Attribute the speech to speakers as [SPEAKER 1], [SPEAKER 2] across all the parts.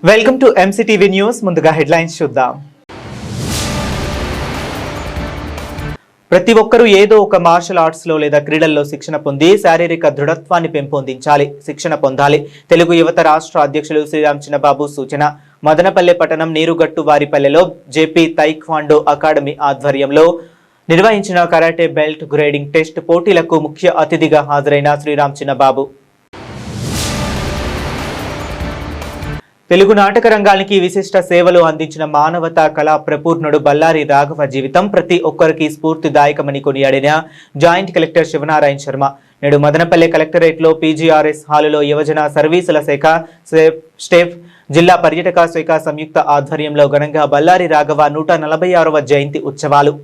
[SPEAKER 1] Welcome to MCTV news. ముందుగా headlines చూద్దాం. ప్రతి ఒక్కరూ ఏదో ఒక మార్షల్ ఆర్ట్స్ లో లేదా క్రీడల్లో శిక్షణ పొంది శారీరక దృఢత్వాన్ని పెంపొందించాలి, శిక్షణ పొందాలి. తెలుగు యువత రాష్ట్ర అధ్యక్షులు శ్రీరామ్ చిన్నబాబు సూచన. మదనపల్లె పట్టణం నీరుగట్టు వారిపల్లెలో జేపీ తైక్వాండో అకాడమీ ఆధ్వర్యంలో నిర్వహించిన కరాటే బెల్ట్ గ్రేడింగ్ టెస్ట్ పోటీలకు ముఖ్య అతిథిగా హాజరైన శ్రీరామ్ చిన్నబాబు తెలుగు నాటక రంగానికి విశిష్ట సేవలు అందించిన మానవతా కళా ప్రపూర్ణుడు బల్లారి రాఘవ జీవితం ప్రతి ఒక్కరికి స్ఫూర్తిదాయకమని కొనియాడిన జాయింట్ కలెక్టర్ శివనారాయణ శర్మ నేడు మదనపల్లె కలెక్టరేట్ లో పీజీఆర్ఎస్ హాలులో యువజన సర్వీసుల శాఖ స్టేఫ్ జిల్లా పర్యాటక శాఖ సంయుక్త ఆధ్వర్యంలో ఘనంగా బల్లారి రాఘవ 146వ జయంతి ఉత్సవాలు.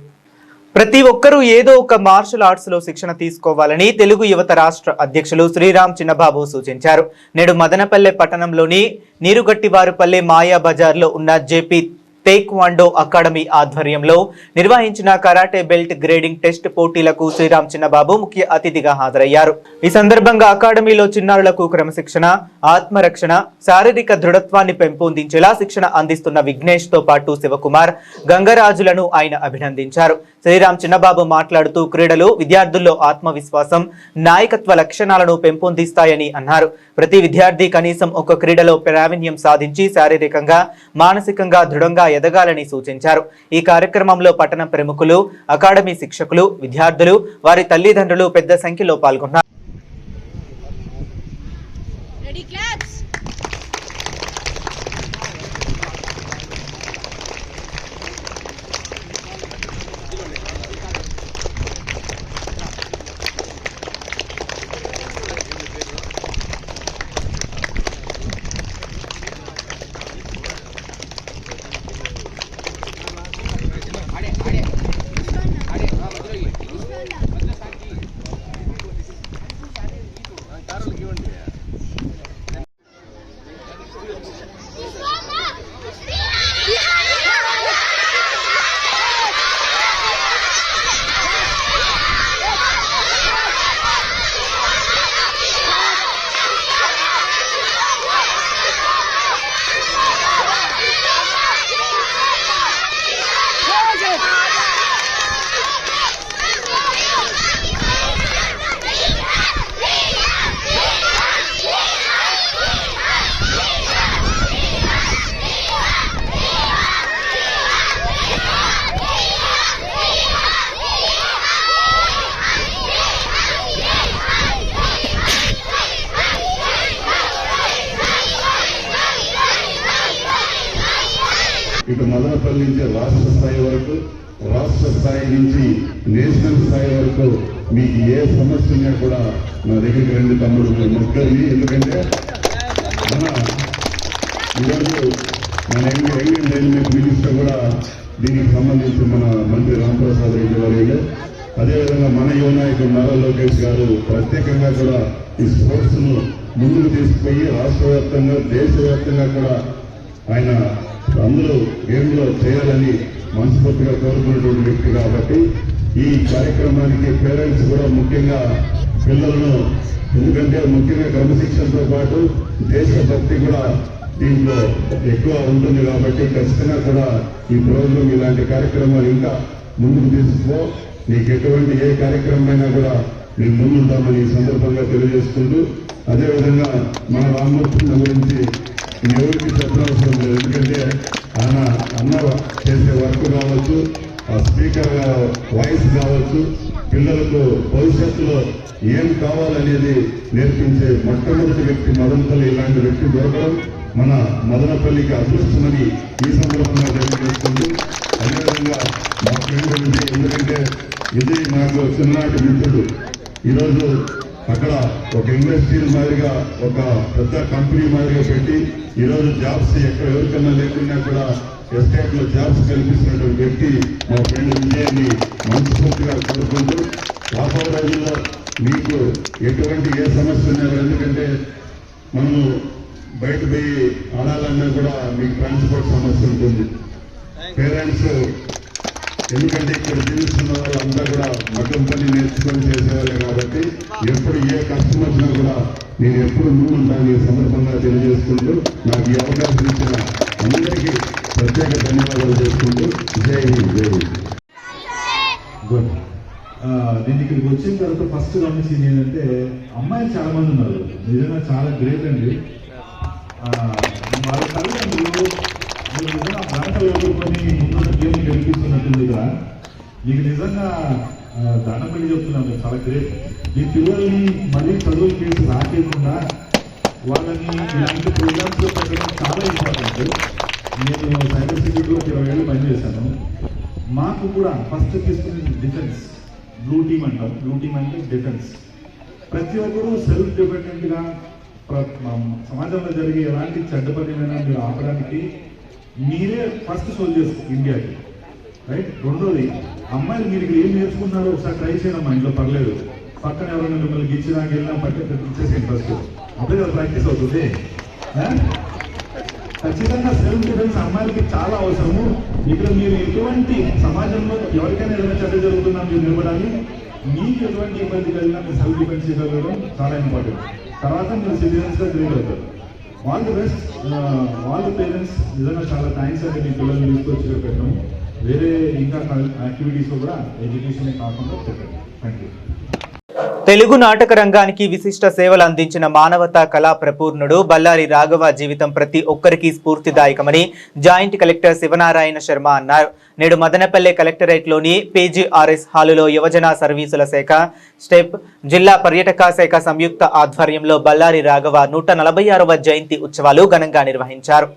[SPEAKER 1] ప్రతి ఒక్కరూ ఏదో ఒక మార్షల్ ఆర్ట్స్ లో శిక్షణ తీసుకోవాలని తెలుగు యువత రాష్ట్ర అధ్యక్షులు శ్రీరామ్ చిన్నబాబు సూచించారు. నేడు మదనపల్లె పట్టణంలోని నీరుగట్టివారిపల్లె మాయా బజార్ లో ఉన్న జేపీ తైక్వాండో అకాడమీ ఆధ్వర్యంలో నిర్వహించిన కరాటే బెల్ట్ గ్రేడింగ్ టెస్ట్ పోటీలకు శ్రీరామ్ చిన్నబాబు ముఖ్య అతిథిగా హాజరయ్యారు. ఈ సందర్భంగా అకాడమీలో చిన్నారులకు క్రమశిక్షణ, ఆత్మరక్షణ, శారీరక దృఢత్వాన్ని పెంపొందించేలా శిక్షణ అందిస్తున్న విఘ్నేష్ తో పాటు శివకుమార్, గంగరాజులను ఆయన అభినందించారు. శ్రీరామ్ చిన్నబాబు మాట్లాడుతూ క్రీడలు విద్యార్థుల్లో ఆత్మవిశ్వాసం, నాయకత్వ లక్షణాలను పెంపొందిస్తాయని అన్నారు. ప్రతి విద్యార్థి కనీసం ఒక క్రీడలో ప్రావీణ్యం సాధించి శారీరకంగా, మానసికంగా దృఢంగా ఎదగాలని సూచించారు. ఈ కార్యక్రమంలో పట్టణ ప్రముఖులు, అకాడమీ శిక్షకులు, విద్యార్థులు, వారి తల్లిదండ్రులు పెద్ద సంఖ్యలో పాల్గొన్నారు.
[SPEAKER 2] ఇటు మదనపల్లి నుంచి రాష్ట్ర స్థాయి వరకు, రాష్ట్ర స్థాయి నుంచి నేషనల్ స్థాయి వరకు మీకు ఏ సమస్య ఉన్నా కూడా నా దగ్గరికి రండి తమ్ముడు, ముగ్గురిని. ఎందుకంటే ఈరోజు మన యంగ్ డైనమిక్ మినిస్టర్ కూడా దీనికి సంబంధించి మన మంత్రి రాంప్రసాద్ రెడ్డి గారు, అదేవిధంగా మన యువ నాయకుడు నారా లోకేష్ గారు ప్రత్యేకంగా కూడా ఈ స్పోర్ట్స్ ను ముందుకు తీసుకుపోయి రాష్ట్ర వ్యాప్తంగా, దేశవ్యాప్తంగా కూడా ఆయన అందరూ గేమ్లో చేయాలని మనస్ఫూర్తిగా కోరుకున్నటువంటి వ్యక్తి. కాబట్టి ఈ కార్యక్రమానికి పేరెంట్స్ కూడా ముఖ్యంగా పిల్లలను, ఎందుకంటే ముఖ్యంగా క్రమశిక్షణతో పాటు దేశభక్తి కూడా దీంట్లో ఎక్కువ ఉంటుంది. కాబట్టి ఖచ్చితంగా కూడా ఈ ప్రోగ్రాం, ఇలాంటి కార్యక్రమాలు ఇంకా ముందుకు తీసుకుపో, నీకు ఎటువంటి ఏ కార్యక్రమం అయినా కూడా మేము ముందుంటామని ఈ సందర్భంగా తెలియజేసుకుంటూ, అదేవిధంగా మన రామ్మూర్తి గురించి ఎవరికి చెప్పనవసరం లేదు. ఎందుకంటే ఆయన అన్న చేసే వర్క్ కావచ్చు, ఆ స్పీకర్ వాయిస్ కావచ్చు, పిల్లలకు భవిష్యత్తులో ఏం కావాలనేది నేర్పించే మొట్టమొదటి వ్యక్తి మదనపల్లి. ఇలాంటి వ్యక్తి దొరకడం మన మదనపల్లికి అదృష్టమని ఈ సందర్భంగా తెలియజేసుకుంటూ, అదేవిధంగా మా ఫ్రెండ్ ఉంది, ఎందుకంటే ఇది నాకు చిన్ననాటి మిత్రుడు. ఈరోజు అక్కడ ఒక ఇండస్ట్రీ మాదిరిగా, ఒక పెద్ద కంపెనీ మాదిరిగా పెట్టి ఈరోజు జాబ్స్ ఎక్కడ ఎవరికన్నా లేకున్నా కూడా ఎస్టేట్ లో జాబ్స్ కల్పిస్తున్నటువంటి వ్యక్తి మా ఫ్రెండ్ విజయాన్ని మనస్ఫూర్తిగా కోరుకుంటూ, రాబోయే రోజుల్లో మీకు ఎటువంటి ఏ సమస్య ఉన్నా, ఎందుకంటే మనము బయట పోయి ఆడాలన్నా కూడా మీకు ట్రాన్స్పోర్ట్ సమస్య ఉంటుంది. పేరెంట్స్ ఎందుకంటే ఇక్కడ జీవిస్తున్న వాళ్ళంతా కూడా మగ్గం పని నేర్చుకొని చేసేవాళ్ళే కాబట్టి ఎప్పుడు ఏ కష్టం వచ్చినా కూడా నేను ఎప్పుడు ముందుంటాను ఈ సందర్భంగా తెలియజేసుకుంటూ నాకు ఈ అవకాశం ఇచ్చిన అందరికీ ప్రత్యేక ధన్యవాదాలు చేసుకుంటూ జై హింద్ జై హింద్.
[SPEAKER 3] గుడ్. నేను ఇక్కడికి వచ్చిన తర్వాత ఫస్ట్ గమనించింది ఏంటంటే అమ్మాయిలు చాలా మంది ఉన్నారు, నిజంగా చాలా గ్రేట్ అండి. వాళ్ళ తల్లిదండ్రులు మీరు నిజంగా ప్రాంతాలు ఎదుర్కొని ముందున్న గేమ్ గెలిపిస్తున్నట్టుంది కదా, మీకు నిజంగా దండపల్లి చెప్తున్నాను, చాలా గ్రేట్. ఈ పిల్లల్ని మళ్ళీ చదువులు కేసు రాకేయకుండా వాళ్ళని ఇలాంటి ప్రోగ్రామ్స్లో పెట్టడం చాలా ఇంపార్టెంట్. నేను సైబర్ సెక్యూరిటీలో 20 ఏళ్ళు పనిచేశాను. మాకు కూడా ఫస్ట్ తీసుకుని డిఫెన్స్ బ్లూ టీమ్ అంటాం. బ్లూ టీమ్ అంటే డిఫెన్స్. ప్రతి ఒక్కరూ సెల్ఫ్ డిపెండెంట్గా సమాజంలో జరిగే ఎలాంటి చెడ్డ పనినైనా మీరు ఆపడానికి మీరే ఫస్ట్ సోల్జర్స్ ఇండియాకి, రైట్. రెండోది, అమ్మాయిలు మీరు ఇక్కడ ఏం నేర్చుకున్నారో ఒకసారి ట్రై చేయడం మా ఇంట్లో పర్లేదు. పక్కన ఎవరైనా మిమ్మల్ని గిచ్చినా గెలినా పట్టే ఇచ్చేసేయండి ఫస్ట్, అప్పుడే కదా ప్రాక్టీస్ అవుతుంది. ఖచ్చితంగా సెల్ఫ్ డిఫెన్స్ అమ్మాయిలకి చాలా అవసరము. ఇక్కడ మీరు ఎటువంటి సమాజంలో ఎవరికైనా ఏదైనా చెడ్డ జరుగుతున్నా మీరు నిలబడాలి. మీకు ఎటువంటి ఇబ్బంది కలిగినా మీరు సెల్ఫ్ డిఫెన్స్ చేయగలగడం చాలా ఇంపార్టెంట్. తర్వాత మీరు సిటిజన్స్గా గ్రేట్ అవుతారు. All the best. All the parents నిజంగా చాలా థ్యాంక్స్ అండి మీ పిల్లల్ని తీసుకొచ్చి పెట్టడం. వేరే ఇంకా యాక్టివిటీస్లో కూడా ఎడ్యుకేషనే కాకుండా పెట్టండి. Thank you.
[SPEAKER 1] తెలుగు నాటక రంగానికి విశిష్ట సేవలు అందించిన మానవతా కళా ప్రపూర్ణుడు బల్లారి రాఘవ జీవితం ప్రతి ఒక్కరికి స్ఫూర్తిదాయకమని జాయింట్ కలెక్టర్ శివనారాయణ శర్మ అన్నారు. నేడు మదనపల్లె కలెక్టరేట్లోని PGRS హాలులో యువజన సర్వీసుల శాఖ, స్టెప్, జిల్లా పర్యాటక శాఖ సంయుక్త ఆధ్వర్యంలో బల్లారి రాఘవ 146వ జయంతి ఉత్సవాలు ఘనంగా నిర్వహించారు.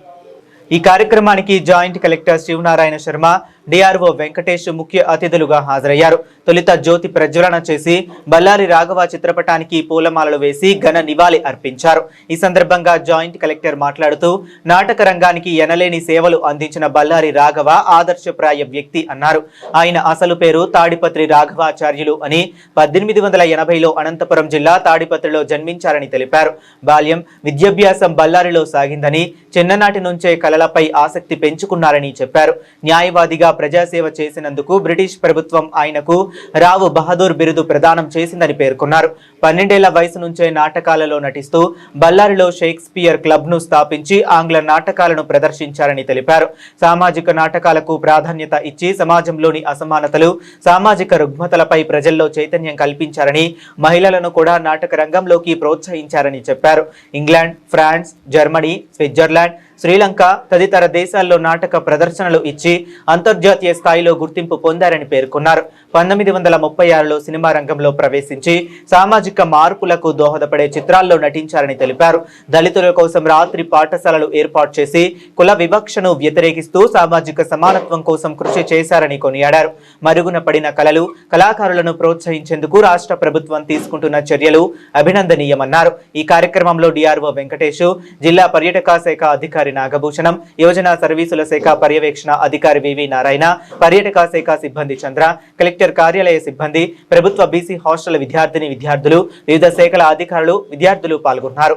[SPEAKER 1] ఈ కార్యక్రమానికి joint collector Sivanarayana Sharma, DRO Venkatesh ముఖ్య అతిథులుగా హాజరయ్యారు. తొలుత జ్యోతి ప్రజ్వలన చేసి బల్లారి రాఘవ చిత్రపటానికి పూలమాలలు వేసి ఘన నివాళి అర్పించారు. ఈ సందర్భంగా జాయింట్ కలెక్టర్ మాట్లాడుతూ నాటక రంగానికి ఎనలేని సేవలు అందించిన బల్లారి రాఘవ ఆదర్శప్రాయ వ్యక్తి అన్నారు. ఆయన అసలు పేరు తాడిపత్రి రాఘవాచార్యులు అని 1880లో అనంతపురం జిల్లా తాడిపత్రిలో జన్మించారని తెలిపారు. బాల్యం, విద్యాభ్యాసం బల్లారిలో సాగిందని, చిన్ననాటి నుంచే కళలపై ఆసక్తి పెంచుకున్నారని చెప్పారు. న్యాయవాదిగా ప్రజాసేవ చేసినందుకు బ్రిటిష్ ప్రభుత్వం ఆయనకు రావు బహదూర్ బిరుదు ప్రదానం చేసిందని పేర్కొన్నారు. 12 ఏళ్ల వయసు నుంచే నాటకాలలో నటిస్తూ బల్లారిలో షేక్స్పియర్ క్లబ్ ను స్థాపించి ఆంగ్ల నాటకాలను ప్రదర్శించారని తెలిపారు. సామాజిక నాటకాలకు ప్రాధాన్యత ఇచ్చి సమాజంలోని అసమానతలు, సామాజిక రుగ్మతలపై ప్రజల్లో చైతన్యం కల్పించారని, మహిళలను కూడా నాటక రంగంలోకి ప్రోత్సహించారని చెప్పారు. England, France, Germany, Switzerland, Sri Lanka తదితర దేశాల్లో నాటక ప్రదర్శనలు ఇచ్చి అంతర్జాతీయ స్థాయిలో గుర్తింపు పొందారని పేర్కొన్నారు. 1936లో సినిమా రంగంలో ప్రవేశించి సామాజిక మార్పులకు దోహదపడే చిత్రాల్లో నటించారని తెలిపారు. దళితుల కోసం రాత్రి పాఠశాలలు ఏర్పాటు చేసి కుల వివక్షను వ్యతిరేకిస్తూ సామాజిక సమానత్వం కోసం కృషి చేశారని కొనియాడారు. మరుగున పడిన కళలు, కళాకారులను ప్రోత్సహించేందుకు రాష్ట్ర ప్రభుత్వం తీసుకుంటున్న చర్యలు అభినందనీయమన్నారు. ఈ కార్యక్రమంలో డిఆర్ఓ వెంకటేష్, జిల్లా పర్యాటక శాఖ అధికారి నాగభూషణం, యువజన సర్వీసుల శాఖ పర్యవేక్షణ అధికారి వివి నారాయణ, పర్యాటక శాఖ సిబ్బంది చంద్ర, కలెక్టర్ కార్యాలయ సిబ్బంది, ప్రభుత్వ బీసీ హాస్టల్ విద్యార్థులు, వివిధ శాఖల అధికారులు, విద్యార్థులు పాల్గొన్నారు.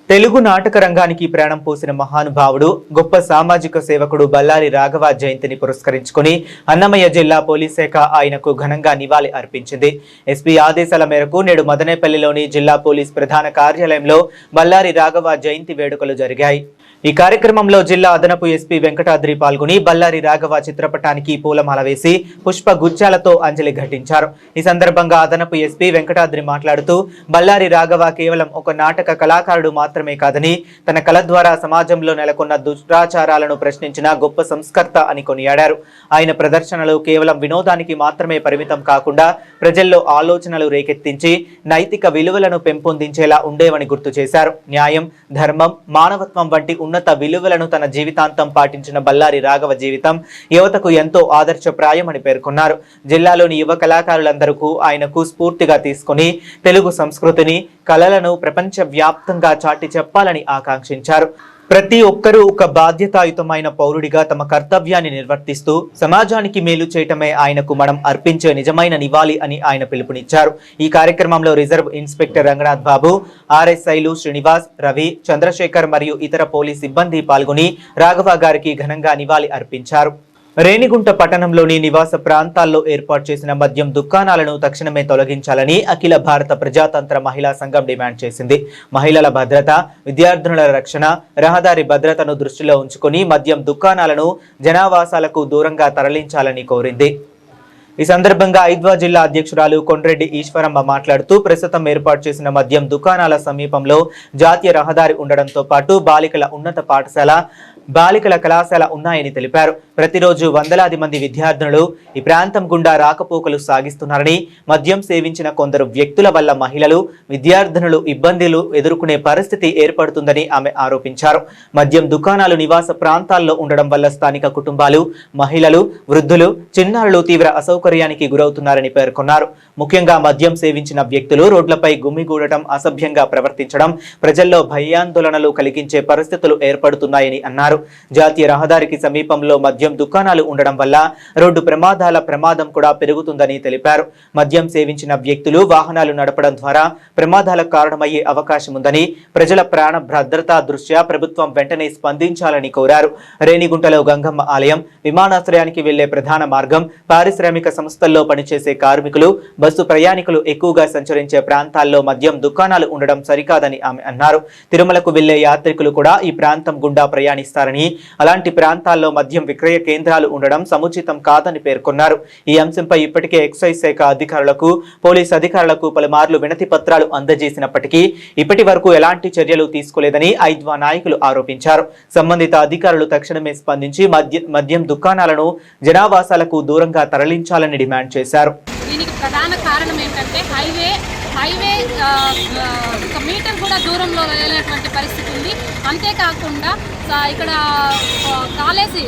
[SPEAKER 1] తెలుగు నాటక రంగానికి ప్రాణం పోసిన మహానుభావుడు, గొప్ప సామాజిక సేవకుడు బల్లారి రాఘవ జయంతిని పురస్కరించుకుని అన్నమయ్య జిల్లా పోలీస్ శాఖ ఆయనకు ఘనంగా నివాళి అర్పించింది. ఎస్పీ ఆదేశాల మేరకు నేడు మదనేపల్లిలోని జిల్లా పోలీస్ ప్రధాన కార్యాలయంలో బల్లారి రాఘవ జయంతి వేడుకలు జరిగాయి. ఈ కార్యక్రమంలో జిల్లా అదనపు ఎస్పీ వెంకటాద్రి పాల్గొని బల్లారి రాఘవ చిత్రపటానికి పూలమాల వేసి పుష్ప గుచ్చాలతో అంజలి ఘటించారు. ఈ సందర్భంగా అదనపు ఎస్పీ వెంకటాద్రి మాట్లాడుతూ బల్లారి రాఘవ కేవలం ఒక నాటక కళాకారుడు మాత్రమే కాదని, తన కళ ద్వారా సమాజంలో నెలకొన్న దుష్టాచారాలను ప్రశ్నించిన గొప్ప సంస్కర్త అని కొనియాడారు. ఆయన ప్రదర్శనలు కేవలం వినోదానికి మాత్రమే పరిమితం కాకుండా ప్రజల్లో ఆలోచనలు రేకెత్తించి నైతిక విలువలను పెంపొందించేలా ఉండేవని గుర్తు చేశారు. న్యాయం, ధర్మం, మానవత్వం వంటి ఉన్నత విలువలను తన జీవితాంతం పాటించిన బల్లారి రాఘవ జీవితం యువతకు ఎంతో ఆదర్శప్రాయమని పేర్కొన్నారు. జిల్లాలోని యువ కళాకారులందరూ ఆయనకు స్ఫూర్తిగా తీసుకుని తెలుగు సంస్కృతిని, కళలను ప్రపంచ వ్యాప్తంగా చాటి చెప్పాలని ఆకాంక్షించారు. ప్రతి ఒక్కరూ ఒక బాధ్యతాయుతమైన పౌరుడిగా తమ కర్తవ్యాన్ని నిర్వర్తిస్తూ సమాజానికి మేలు చేయటమే ఆయనకు మనం అర్పించే నిజమైన నివాళి అని ఆయన పిలుపునిచ్చారు. ఈ కార్యక్రమంలో రిజర్వ్ ఇన్స్పెక్టర్ రంగనాథ్ బాబు, ఆర్ఎస్ఐలు శ్రీనివాస్, రవి, చంద్రశేఖర్ మరియు ఇతర పోలీస్ సిబ్బంది పాల్గొని రాఘవ గారికి ఘనంగా నివాళి అర్పించారు. రేణిగుంట పట్టణంలోని నివాస ప్రాంతాల్లో ఏర్పాటు చేసిన మద్యం దుకాణాలను తక్షణమే తొలగించాలని అఖిల భారత ప్రజాతంత్ర మహిళా సంఘం డిమాండ్ చేసింది. మహిళల భద్రత, విద్యార్థినుల రక్షణ, రహదారి భద్రతను దృష్టిలో ఉంచుకుని మద్యం దుకాణాలను జనావాసాలకు దూరంగా తరలించాలని కోరింది. ఈ సందర్భంగా ఐద్వా జిల్లా అధ్యక్షురాలు కొండ్రెడ్డి ఈశ్వరమ్మ మాట్లాడుతూ ప్రస్తుతం ఏర్పాటు చేసిన మద్యం దుకాణాల సమీపంలో జాతీయ రహదారి ఉండడంతో పాటు బాలికల ఉన్నత పాఠశాల, బాలికల కళాశాల ఉన్నాయని తెలిపారు. ప్రతిరోజు వందలాది మంది విద్యార్థినులు ఈ ప్రాంతం గుండా రాకపోకలు సాగిస్తున్నారని, మద్యం సేవించిన కొందరు వ్యక్తుల వల్ల మహిళలు, విద్యార్థినులు ఇబ్బందులు ఎదుర్కొనే పరిస్థితి ఏర్పడుతుందని ఆమె ఆరోపించారు. మద్యం దుకాణాలు నివాస ప్రాంతాల్లో ఉండడం వల్ల స్థానిక కుటుంబాలు, మహిళలు, వృద్ధులు, చిన్నారులు తీవ్ర అసౌకర్యానికి గురవుతున్నారని పేర్కొన్నారు. ముఖ్యంగా మద్యం సేవించిన వ్యక్తులు రోడ్లపై గుమిగూడటం, అసభ్యంగా ప్రవర్తించడం ప్రజల్లో భయాందోళనలు కలిగించే పరిస్థితులు ఏర్పడుతున్నాయని అన్నారు. జాతీయ రహదారికి సమీపంలో మద్యం దుకాణాలు ఉండడం వల్ల రోడ్డు ప్రమాదాల ప్రమాదం కూడా పెరుగుతుందని తెలిపారు. మద్యం సేవించిన వ్యక్తులు వాహనాలు నడపడం ద్వారా ప్రమాదాలకు కారణమయ్యే అవకాశం ఉందని, ప్రజల ప్రాణ భద్రతా దృష్ట్యా ప్రభుత్వం వెంటనే స్పందించాలని కోరారు. రేణిగుంటలో గంగమ్మ ఆలయం, విమానాశ్రయానికి వెళ్లే ప్రధాన మార్గం, పారిశ్రామిక సంస్థల్లో పనిచేసే కార్మికులు, బస్సు ప్రయాణికులు ఎక్కువగా సంచరించే ప్రాంతాల్లో మద్యం దుకాణాలు ఉండడం సరికాదని ఆమె అన్నారు. తిరుమలకు వెళ్లే యాత్రికులు కూడా ఈ ప్రాంతం గుండా ప్రయాణిస్తారని, అలాంటి ప్రాంతాల్లో మద్యం విక్రయ కేంద్రాలు ఉండడం సముచితం కాదని పేర్కొన్నారు. ఈ అంశంపై ఇప్పటికే ఎక్సైజ్ శాఖ అధికారులకు, పోలీసు అధికారులకు పలుమార్లు వినతి పత్రాలు అందజేసినప్పటికీ ఇప్పటి వరకు ఎలాంటి చర్యలు తీసుకోలేదని ఐద్వా నాయకులు ఆరోపించారు. సంబంధిత అధికారులు తక్షణమే స్పందించి మద్యం దుకాణాలను జనావాసాలకు దూరంగా తరలించాలని డిమాండ్ చేశారు.
[SPEAKER 4] దీనికి ప్రధాన కారణం ఏంటంటే హైవే ఒక మీటర్ కూడా దూరంలో వెళ్ళినటువంటి పరిస్థితి ఉంది. అంతేకాకుండా ఇక్కడ కాలేజీ,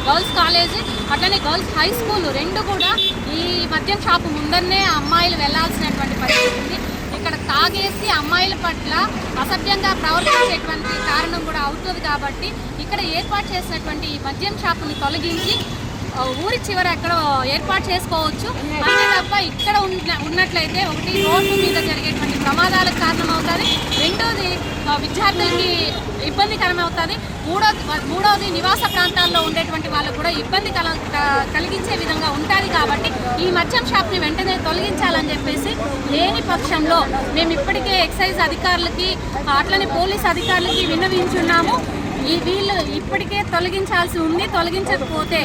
[SPEAKER 4] గర్ల్స్ కాలేజీ, అట్లనే గర్ల్స్ హై స్కూల్ రెండు కూడా ఈ మద్యం షాపు ముందరనే అమ్మాయిలు వెళ్లాల్సినటువంటి పరిస్థితి ఉంది. ఇక్కడ తాగేసి అమ్మాయిల పట్ల అసభ్యంగా ప్రవర్తించేటువంటి కారణం కూడా అవుతుంది. కాబట్టి ఇక్కడ ఏర్పాటు చేసినటువంటి ఈ మద్యం షాపుని తొలగించి ఊరి చివర ఎక్కడ ఏర్పాటు చేసుకోవచ్చు. అంతే తప్ప ఇక్కడ ఉన్నట్లయితే ఒకటి రోడ్డు మీద జరిగేటువంటి ప్రమాదాలకు కారణమవుతుంది, రెండోది విద్యార్థులకి ఇబ్బందికరమవుతుంది, మూడోది నివాస ప్రాంతాల్లో ఉండేటువంటి వాళ్ళకు కూడా ఇబ్బంది కలిగించే విధంగా ఉంటుంది. కాబట్టి ఈ మద్యం షాప్ని వెంటనే తొలగించాలని చెప్పేసి, లేని పక్షంలో మేము ఇప్పటికే ఎక్సైజ్ అధికారులకి అట్లనే పోలీస్ అధికారులకి విన్నవించున్నాము. వీళ్ళు ఇప్పటికే తొలగించాల్సి ఉంది. తొలగించకపోతే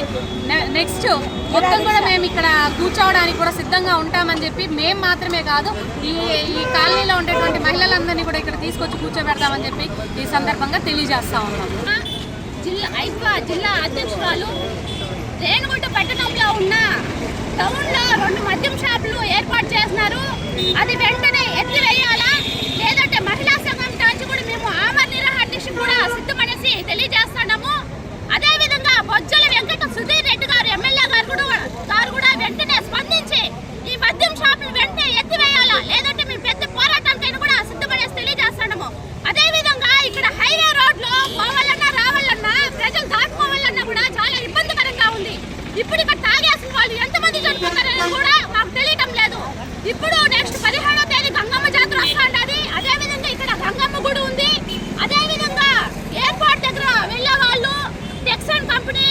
[SPEAKER 4] నెక్స్ట్ మొత్తం కూడా మేము ఇక్కడ కూర్చోవడానికి కూడా సిద్ధంగా ఉంటామని చెప్పి మేము మాత్రమే కాదు, ఈ కాలనీలో ఉండేటువంటి మహిళలందరినీ కూడా ఇక్కడ తీసుకొచ్చి కూర్చోబెడతామని చెప్పి ఈ సందర్భంగా తెలియజేస్తా ఉన్నాం. జిల్లా అధ్యక్షురాలు రేణిగుంట పట్టణంలో ఉన్న టౌన్లో 2 మద్యం షాపులు ఏర్పాటు చేస్తున్నారు. అది వెంటనే ఎత్తివేయాలా, లేదంటే మహిళా సంఘం నుంచి కూడా మేము ఆమరణ నిరాహార దీక్ష కూడా సిద్ధమనేసి తెలియజేస్తున్నాము. అదేవిధంగా బొజ్జల వెంకట సుధీర్ రెడ్డి గారు ఎమ్మెల్యే గారు కూడా వెంటనే స్పందించి ఈ మద్యం షాపులు వెంటనే ఎత్తివేయాలా, లేదంటే మేము పెద్ద పోరాటానికైనా కూడా సిద్ధమనేసి తెలియజేస్తున్నాము. అదేవిధంగా ఇక్కడ హైవే రోడ్లో పోవాలన్నా రావాలన్నా ప్రజలు దాటుకోవాలన్నా కూడా చాలా ఇబ్బందికరంగా ఉంది. ఇప్పుడు ఇక్కడ తాగేసిన వాళ్ళు ఎంతమంది చనిపోతారని కూడా మాకు తెలియటం లేదు. ఇప్పుడు నెక్స్ట్ 17వ తేదీ గంగమ్మ జాతర వస్తుంది. అదేవిధంగా ఇక్కడ గంగమ్మ గుడి ఉంది. అదేవిధంగా ఎయిర్పోర్ట్ దగ్గర వెళ్ళే వాళ్ళు, టెక్సన్ కంపెనీ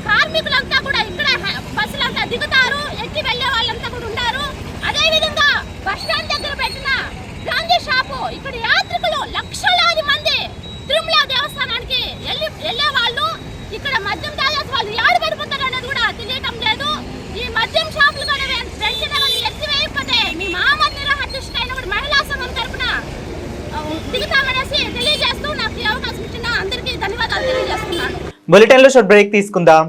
[SPEAKER 4] కార్మికులంతా కూడా ఇక్కడ బస్సులంతా దిగుతారు, ఎక్కి వెళ్ళే వాళ్ళంతా కూడా ఉన్నారు. అదేవిధంగా బస్ స్టాండ్ దగ్గర పెట్టిన గాంధీ షాపు, ఇక్కడ యాత్రికులు లక్షలాది మంది తిరుమల దేవస్థానానికి వెళ్ళే వాళ్ళు ఇక్కడ మద్యం తాగేసి వాళ్ళు ఏడు పడిపోతారు అనేది కూడా తెలియటం లేదు. ఈ మద్యం షాపులు కూడా వెంటనే ఎత్తివేయకపోతే మీ ఆమరణ నిరాహార దీక్ష అయిన కూడా మహిళా సంఘం తరఫున దిగుతామనేసి తెలియజేస్తూ నాకు ఈ అవకాశం ఇచ్చిన అందరికీ ధన్యవాదాలు తెలియజేస్తున్నాను.
[SPEAKER 1] బులెటిన్లో షార్ట్ బ్రేక్ తీసుకుందాం.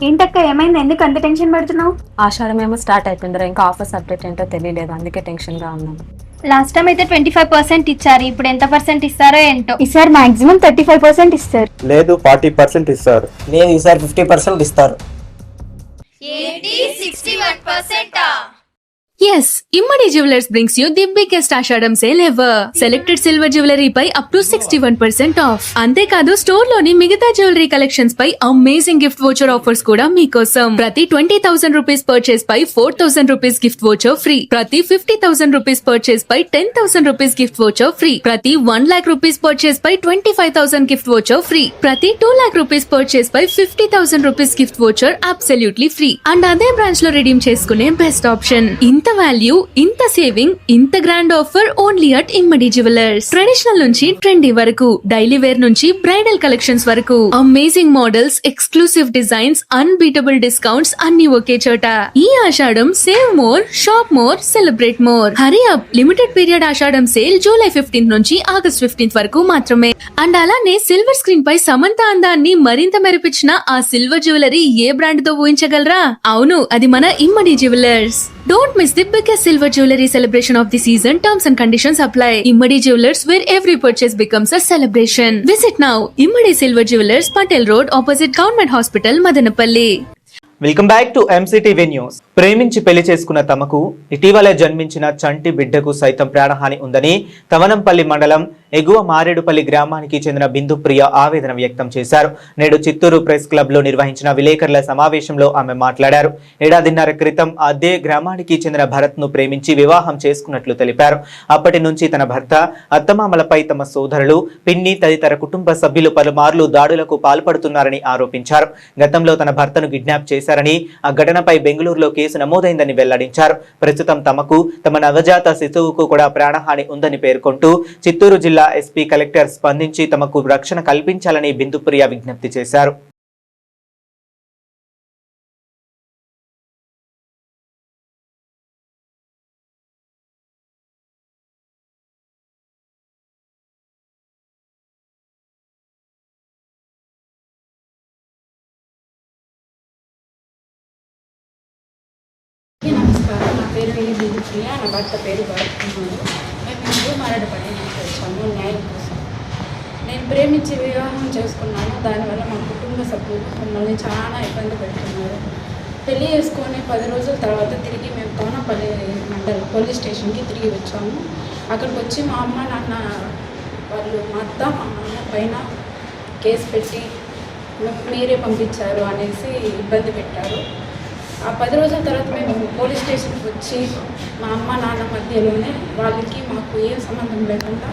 [SPEAKER 5] ఏంటక్క ఏమైంది? ఎందుకు అంత టెన్షన్ పడుతున్నావు?
[SPEAKER 6] ఆషాఢం ఏమో స్టార్ట్ అయిపోయిందిరా, ఇంకా ఆఫర్స్ అప్డేట్ ఏంటో తెలియలేదు, అందుకే టెన్షన్ గా ఉన్నాను.
[SPEAKER 5] లాస్ట్ టైం అయితే 25% ఇచ్చారు, ఇప్పుడు ఎంత పర్సెంట్ ఇస్తారో ఏంటో. ఈసారి మాక్సిమం 35% ఇస్తారు.
[SPEAKER 7] లేదు 40% ఇస్తారు.
[SPEAKER 8] లేదు ఈసారి 50% ఇస్తారు.
[SPEAKER 9] ఏంటి 61%?
[SPEAKER 8] Yes, Immadi Jewelers brings you the biggest Ashadam sale ever. Selected silver jewelry పై up to 61% off. అంతేకాదు స్టోర్ లోని మిగతా జ్యువెలరీ కలెక్షన్స్ పై అమేజింగ్ గిఫ్ట్ వోచర్ ఆఫర్స్ కూడా మీకోసం. ప్రతి 20,000 రూపీస్ పర్చేస్ పై 4,000 రూపీస్ గిఫ్ట్ వోచర్ ఫ్రీ. ప్రతి 50,000 రూపీస్ పర్చేస్ పై 10,000 రూపీస్ గిఫ్ట్ వోచర్ ఫ్రీ. ప్రతి 1 lakh రూపీస్ పర్చేస్ పై 25,000 గిఫ్ట్ వోచర్ ఫ్రీ. ప్రతి 2 lakh రూపీస్ పర్చేస్ పై 50,000 rupees gift voucher absolutely free. And అదే బ్రాంచ్ లో రిడీమ్ చేసుకునే బెస్ట్ ఆప్షన్. ఇంత వాల్యూ, ఇంత సేవింగ్, ఇంత grand offer only at Immadi jewellers. Traditional నుంచి ట్రెండీ వరకు, డైలీ వేర్ నుంచి బ్రైడల్ కలెక్షన్స్ వరకు, amazing models, exclusive designs, unbeatable discounts అన్ని ఒకే చోట. ఈ Ashadham save more, shop more, celebrate more. Hurry up! Limited period Ashadham sale July 15 నుంచి ఆగస్ట్ 15 వరకు మాత్రమే. అండ్ అలానే సిల్వర్ స్క్రీన్ పై సమంత అందాన్ని మరింత మెరిపించిన ఆ సిల్వర్ జ్యువెలరీ ఏ బ్రాండ్ తో ఊహించగలరా? అవును, అది మన ఇమ్మడి jewellers. Don't miss the biggest silver jewelry celebration of the season. Terms and conditions apply. Immadi Jewelers, where every purchase becomes a celebration. Visit now. Immadi Silver Jewelers, Patel Road, opposite Government Hospital, Madanapalli.
[SPEAKER 1] Welcome back to MCTV news. ప్రేమించి పెళ్లి చేసుకున్న తమకు ఇటీవలే జన్మించిన చంటి బిడ్డకు సైతం ప్రాణహాని ఉందని తవనంపల్లి మండలం ఎగువ మారేడుపల్లి గ్రామానికి చెందిన బిందుప్రియ ఆవేదన వ్యక్తం చేశారు. నేడు చిత్తూరు ప్రెస్ క్లబ్ లో నిర్వహించిన విలేకరుల సమావేశంలో ఆమె మాట్లాడారు. ఏడాదిన్నర క్రితం అదే గ్రామానికి చెందిన భరత్ ను ప్రేమించి వివాహం చేసుకున్నట్లు తెలిపారు. అప్పటి నుంచి తన భర్త, అత్తమామలపై తమ సోదరులు, పిన్ని తదితర కుటుంబ సభ్యులు పలుమార్లు దాడులకు పాల్పడుతున్నారని ఆరోపించారు. గతంలో తన భర్తను కిడ్నాప్ చేశారని, ఆ ఘటనపై బెంగళూరులో కేసు నమోదైందని వెల్లడించారు. ప్రస్తుతం తమకు, తమ నవజాత శిశువుకు కూడా ప్రాణహాని ఉందని పేర్కొంటూ చిత్తూరు జిల్లా ఎస్పీ కలెక్టర్ స్పందించి తమకు రక్షణ కల్పించాలని బిందుప్రియ విజ్ఞప్తి చేశారు.
[SPEAKER 9] నమస్కారం, నా పేరు బిందుప్రియ, నా భర్త పేరు భరత్. మేము ఇంట్లో మారేడుపల్లి నుంచి వచ్చాము న్యాయం కోసం. నేను ప్రేమించి వివాహం చేసుకున్నాను. దానివల్ల మా కుటుంబ సభ్యులు మమ్మల్ని చాలా ఇబ్బంది పెడుతున్నారు. పెళ్లి చేసుకొని 10 రోజుల తర్వాత తిరిగి మేము తోనపల్లి మండలం పోలీస్ స్టేషన్కి తిరిగి వచ్చాము. అక్కడికి వచ్చి మా అమ్మ నాన్న వాళ్ళు, మా అత్త మా నాన్న పైన కేసు పెట్టి మీరే పంపించారు అనేసి ఇబ్బంది పెట్టారు. ఆ 10 రోజుల తర్వాత మేము పోలీస్ స్టేషన్కి వచ్చి మా అమ్మ నాన్న మధ్యలోనే వాళ్ళకి మాకు ఏం సంబంధం లేకుండా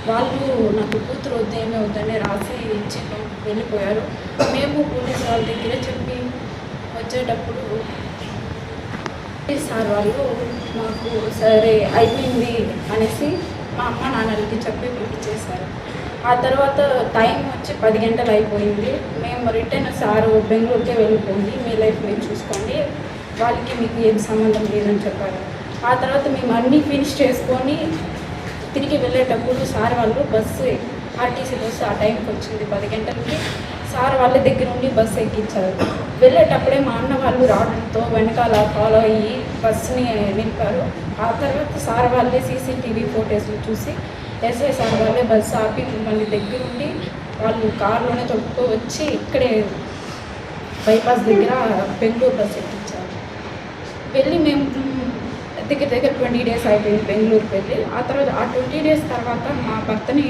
[SPEAKER 9] వాళ్ళు నాకు కూతురు వద్దు, ఏమీ వద్దని రాసి ఇచ్చి వెళ్ళిపోయారు. మేము పోలీస్ వాళ్ళ దగ్గర చెప్పి వచ్చేటప్పుడు సార్ వాళ్ళు మాకు సరే అయిపోయింది అనేసి మా అమ్మ నాన్నలకి చెప్పి పంపించేశారు. ఆ తర్వాత టైం వచ్చి 10 గంటలు అయిపోయింది. మేము రిటర్న్ సారు బెంగళూరుకే వెళ్ళిపోయింది, మీ లైఫ్ మీరు చూసుకోండి, వాళ్ళకి మీకు ఏం సంబంధం లేదని చెప్పారు. ఆ తర్వాత మేము అన్నీ ఫినిష్ చేసుకొని తిరిగి వెళ్ళేటప్పుడు సార్ వాళ్ళు బస్సు, ఆర్టీసీ బస్సు ఆ టైంకి వచ్చింది 10 గంటలకి. సార్ వాళ్ళ దగ్గర నుండి బస్సు ఎక్కించారు. వెళ్ళేటప్పుడే మా అన్న వాళ్ళు రావడంతో వెనకాల ఫాలో అయ్యి బస్సుని నింపారు. ఆ తర్వాత సార్ వాళ్ళే సీసీటీవీ ఫోటోస్లు చూసి ఎస్ఐ సార్ వాళ్ళే బస్సు ఆపి మళ్ళీ దగ్గరుండి వాళ్ళు కారులోనే తొక్కుతూ వచ్చి ఇక్కడే బైపాస్ దగ్గర బెంగళూరు బస్సు ఎక్కించారు. వెళ్ళి మేము దగ్గర 20 డేస్ అయిపోయింది బెంగళూరుకి వెళ్ళి. ఆ తర్వాత ఆ 20 డేస్ తర్వాత మా భర్తని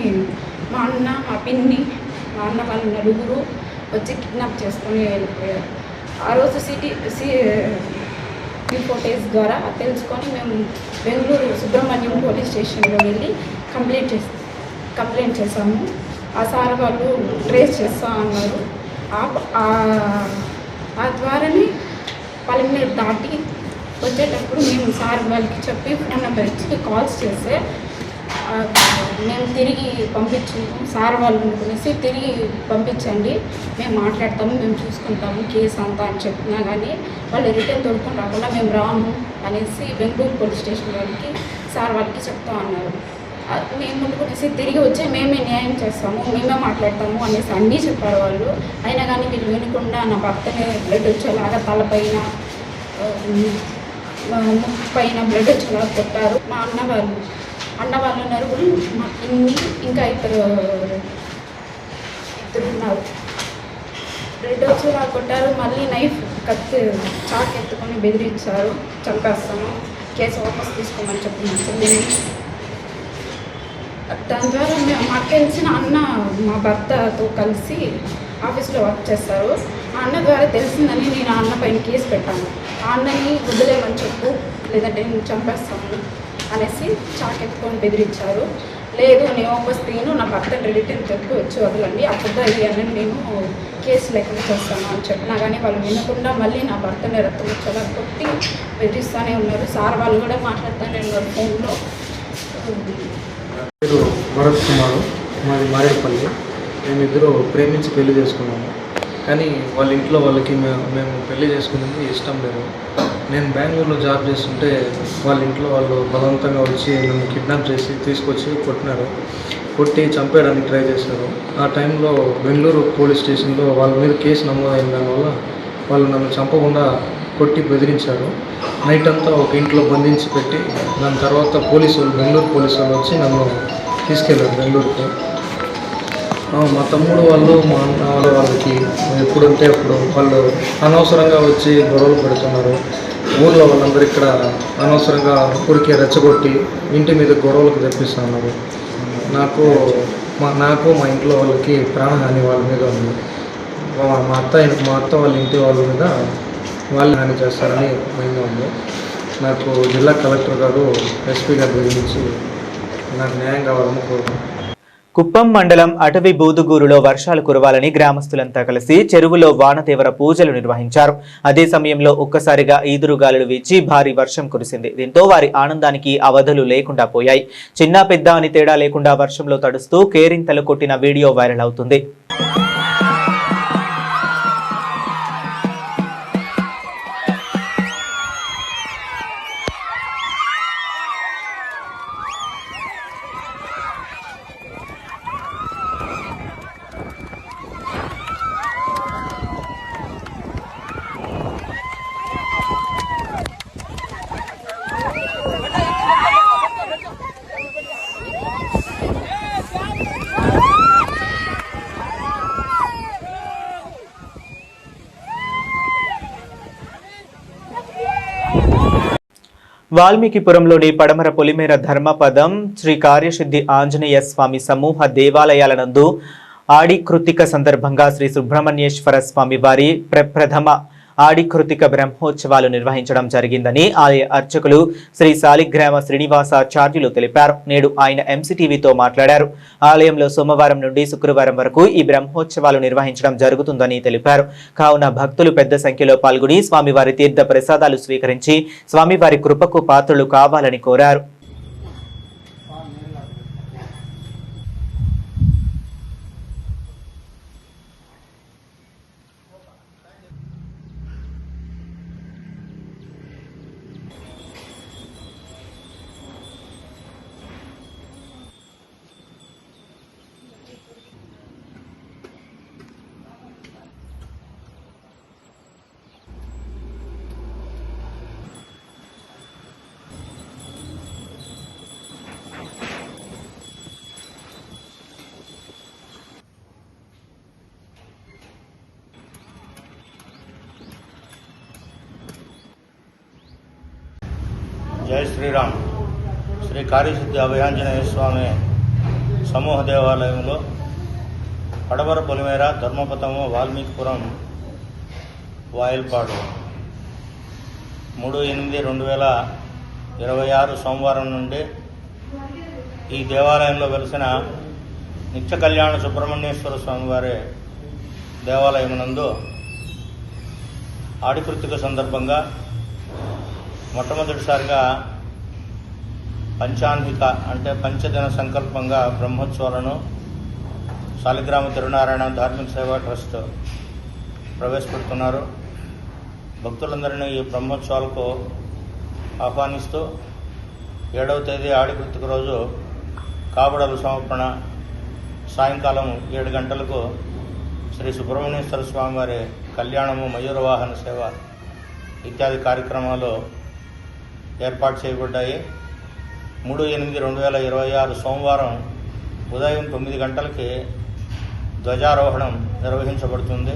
[SPEAKER 9] మా అన్న, మా పిన్ని, మా అన్న వాళ్ళు నలుగురు వచ్చి కిడ్నాప్ చేసుకొని వెళ్ళిపోయారు. ఆ రోజు ఫోటేజ్ ద్వారా తెలుసుకొని మేము బెంగళూరు సుబ్రహ్మణ్యం పోలీస్ స్టేషన్లో వెళ్ళి కంప్లైంట్ చేశాము. ఆ సార్ వాళ్ళు ట్రేస్ చేస్తా అన్నారు. ఆ ద్వారానే పల్లెమీద దాటి వచ్చేటప్పుడు మేము సార్ వాళ్ళకి చెప్పి ఫోన్ నెంబర్ ఇచ్చి కాల్స్ చేస్తే మేము తిరిగి పంపించుకుంటాం, సార్ వాళ్ళు అనుకునేసి తిరిగి పంపించండి, మేము మాట్లాడతాము, మేము చూసుకుంటాము కేసు అంతా అని చెప్పినా కానీ వాళ్ళు రిటర్న్ తోడుకొని రాకుండా మేము రాము అనేసి బెంగళూరు పోలీస్ స్టేషన్ వాళ్ళకి సార్ వాళ్ళకి చెప్తా అన్నారు. మేము అనుకునేసి తిరిగి వచ్చి మేమే న్యాయం చేస్తాము, మేమే మాట్లాడతాము అనేసి అన్నీ చెప్పారు వాళ్ళు. అయినా కానీ వీళ్ళు వినకుండా నా భర్తనే బ్లడ్ వచ్చేలాగా తలపైన ముక్కు పైన బ్లడ్ వచ్చేలాగా కొట్టారు. మా అన్న వాళ్ళు నలుగురు, మా పిన్ని, ఇంకా ఇద్దరు ఉన్నారు. బ్లడ్ వచ్చేలాగా కొట్టారు. మళ్ళీ నైఫ్ కత్తి చాక్ ఎత్తుకొని బెదిరించారు, చంపేస్తాము, కేసు వాపస్ తీసుకోమని చెప్తున్నాను సార్. దాని ద్వారా మాకు తెలిసిన అన్న మా భర్తతో కలిసి ఆఫీస్లో వర్క్ చేస్తారు. ఆ అన్న ద్వారా తెలిసిందని నేను ఆ అన్న పైన కేసు పెట్టాను. ఆ అన్నని వదిలేమని చెప్పు, లేదంటే నేను చంపేస్తాను అనేసి చాకెత్తుకొని బెదిరించారు. లేదు నేను వాపస్ తీను, నా భర్తను రిటర్న్ చెప్పి వచ్చి వదలండి, అప్పుడు ఇది అని నేను కేసు లేకుండా చేస్తాను అని చెప్పినా కానీ వాళ్ళు వినకుండా మళ్ళీ నా భర్తని రక్తం వచ్చేలా కొట్టి బెదిరిస్తూనే ఉన్నారు. సార్ వాళ్ళు కూడా మాట్లాడుతూనే ఉన్నారు ఫోన్లో.
[SPEAKER 10] పేరు భరత్ కుమారు, మాది మారేడుపల్లి. మేమిద్దరూ ప్రేమించి పెళ్లి చేసుకున్నాము. కానీ వాళ్ళ ఇంట్లో వాళ్ళకి మేము పెళ్లి చేసుకునేది ఇష్టం లేదు. నేను బెంగళూరులో జాబ్ చేస్తుంటే వాళ్ళ ఇంట్లో వాళ్ళు బలవంతంగా వచ్చి నన్ను కిడ్నాప్ చేసి తీసుకొచ్చి కొట్టి చంపేయడానికి ట్రై చేశారు. ఆ టైంలో బెంగళూరు పోలీస్ స్టేషన్లో వాళ్ళ మీద కేసు నమోదైన దానివల్ల వాళ్ళు నన్ను చంపకుండా కొట్టి బెదిరించారు. నైట్ అంతా ఒక ఇంట్లో బంధించి పెట్టి దాని తర్వాత బెంగళూరు పోలీసు వాళ్ళు వచ్చి నన్ను తీసుకెళ్ళారు బెంగళూరుకి. మా తమ్ముడు వాళ్ళు, మా అన్న వాళ్ళకి ఎప్పుడంటే అప్పుడు వాళ్ళు అనవసరంగా వచ్చి గొడవలు పెడుతున్నారు. ఊళ్ళో వాళ్ళందరూ ఇక్కడ అనవసరంగా ఊరికే రెచ్చగొట్టి ఇంటి మీద గొడవలకు తెప్పిస్తున్నారు. నాకు మా ఇంట్లో వాళ్ళకి ప్రాణహాని వాళ్ళ మీద ఉంది. మా అత్త వాళ్ళ ఇంటి వాళ్ళ మీద వాళ్ళు హాని చేస్తారని భయంగా ఉంది. నాకు జిల్లా కలెక్టర్ గారు, ఎస్పీ గారు గురించి నాకు న్యాయం కావాలని కోరుకుంటున్నాను.
[SPEAKER 1] కుప్పం మండలం అటవీ బూదుగూరులో వర్షాలు కురవాలని గ్రామస్తులంతా కలిసి చెరువులో వానదేవర పూజలు నిర్వహించారు. అదే సమయంలో ఒక్కసారిగా ఈదురుగాలులు వీచి భారీ వర్షం కురిసింది. దీంతో వారి ఆనందానికి అవధులు లేకుండా పోయాయి. చిన్న పెద్ద అని తేడా లేకుండా వర్షంలో తడుస్తూ కేరింతలు కొట్టిన వీడియో వైరల్ అవుతుంది. వాల్మీకిపురంలోని పడమర పొలిమేర ధర్మపదం శ్రీ కార్యసిద్ధి ఆంజనేయ స్వామి సమూహ దేవాలయాల నందు ఆడి కృతిక సందర్భంగా శ్రీ సుబ్రహ్మణ్యేశ్వర స్వామి వారి ప్రప్రథమ ఆడి కృతిక బ్రహ్మోత్సవాలు నిర్వహించడం జరిగిందని ఆలయ అర్చకులు శ్రీ సాలిగ్రామ శ్రీనివాసాచార్యులు తెలిపారు. నేడు ఆయన ఎంసీటీవీతో మాట్లాడారు. ఆలయంలో సోమవారం నుండి శుక్రవారం వరకు ఈ బ్రహ్మోత్సవాలు నిర్వహించడం జరుగుతుందని తెలిపారు. కావున భక్తులు పెద్ద సంఖ్యలో పాల్గొని స్వామివారి తీర్థ ప్రసాదాలు స్వీకరించి స్వామివారి కృపకు పాత్రలు కావాలని కోరారు.
[SPEAKER 11] జై శ్రీరామ్. శ్రీ కార్యసిద్ధి అభయాంజనేయ స్వామి సమూహ దేవాలయంలో పడమర పొలిమేర ధర్మపథము వాల్మీకిపురం వాయిల్పాడు 3/8/2026 సోమవారం నుండి ఈ దేవాలయంలో వెలిసిన నిత్య కళ్యాణ సుబ్రహ్మణ్యేశ్వర స్వామివారి దేవాలయం నందు ఆడికృతిక సందర్భంగా మొట్టమొదటిసారిగా పంచాన్హిక అంటే పంచదిన సంకల్పంగా బ్రహ్మోత్సవాలను సాలిగ్రామ తిరునారాయణ ధార్మిక సేవా ట్రస్ట్ ప్రవేశపెడుతున్నారు. భక్తులందరినీ ఈ బ్రహ్మోత్సవాలకు ఆహ్వానిస్తూ 7వ తేదీ ఆడికృతిక రోజు కాబడల సమర్పణ, సాయంకాలం 7 గంటలకు శ్రీ సుబ్రహ్మణ్యేశ్వర స్వామివారి కళ్యాణము, మయూరవాహన సేవ ఇత్యాది కార్యక్రమాలు ఏర్పాటు చేయబడ్డాయి. 3/8/2026 సోమవారం ఉదయం 9 గంటలకి ధ్వజారోహణం నిర్వహించబడుతుంది.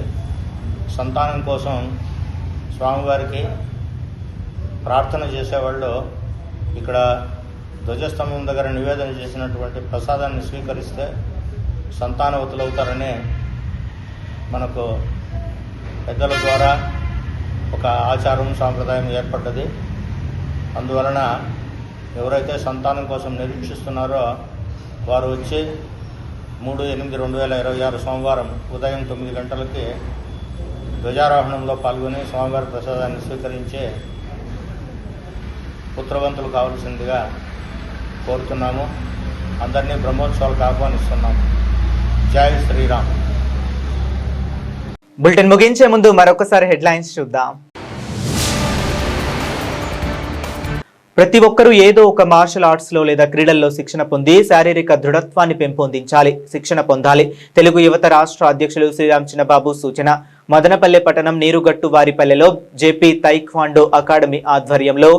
[SPEAKER 11] సంతానం కోసం స్వామివారికి ప్రార్థన చేసేవాళ్ళు ఇక్కడ ధ్వజస్తంభం దగ్గర నివేదన చేసినటువంటి ప్రసాదాన్ని స్వీకరిస్తే సంతానవతులవుతారనే మనకు పెద్దల ద్వారా ఒక ఆచారం సాంప్రదాయం ఏర్పడ్డది. అందువలన ఎవరైతే సంతానం కోసం నిరీక్షిస్తున్నారో వారు వచ్చి 3/8/2026 సోమవారం ఉదయం 9 గంటలకి ధ్వజారోహణంలో పాల్గొని స్వామివారి ప్రసాదాన్ని స్వీకరించే పుత్రవంతులు కావాల్సిందిగా కోరుతున్నాము. అందరినీ బ్రహ్మోత్సవాలకు ఆహ్వానిస్తున్నాము. జై శ్రీరామ్.
[SPEAKER 1] బులెటిన్ ముగించే ముందు మరొకసారి హెడ్లైన్స్ చూద్దాం. ప్రతి ఒక్కరూ ఏదో ఒక మార్షల్ ఆర్ట్స్ లో లేదా క్రీడల్లో శిక్షణ పొంది శారీరక దృఢత్వాన్ని పెంపొందించాలి, శిక్షణ పొందాలి. తెలుగు యువత రాష్ట్ర అధ్యక్షులు శ్రీరామ్ చిన్నబాబు సూచన. మదనపల్లె పట్టణం నీరుగట్టు వారిపల్లెలో జేపీ తైక్వాండో అకాడమీ ఆధ్వర్యంలో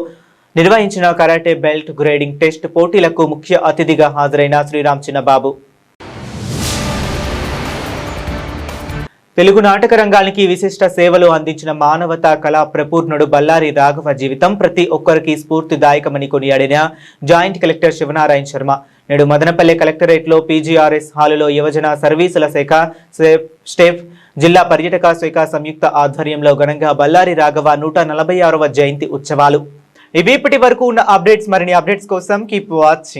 [SPEAKER 1] నిర్వహించిన కరాటే బెల్ట్ గ్రేడింగ్ టెస్ట్ పోటీలకు ముఖ్య అతిథిగా హాజరైన శ్రీరామ్ చిన్నబాబు. తెలుగు నాటక రంగానికి విశిష్ట సేవలు అందించిన మానవతా కళా ప్రపూర్ణుడు బల్లారి రాఘవ జీవితం ప్రతి ఒక్కరికి స్ఫూర్తిదాయకమని కొనియాడిన జాయింట్ కలెక్టర్ శివనారాయణ శర్మ నేడు మదనపల్లె కలెక్టరేట్లో పీజీఆర్ఎస్ హాలులో యువజన సర్వీసుల శాఖ స్టేఫ్ జిల్లా పర్యాటక శాఖ సంయుక్త ఆధ్వర్యంలో ఘనంగా బల్లారి రాఘవ 146వ జయంతి ఉత్సవాలు. ఇవి ఇప్పటి వరకు ఉన్న అప్డేట్స్. మరిన్ని అప్డేట్స్ కోసం కీప్ వాచింగ్.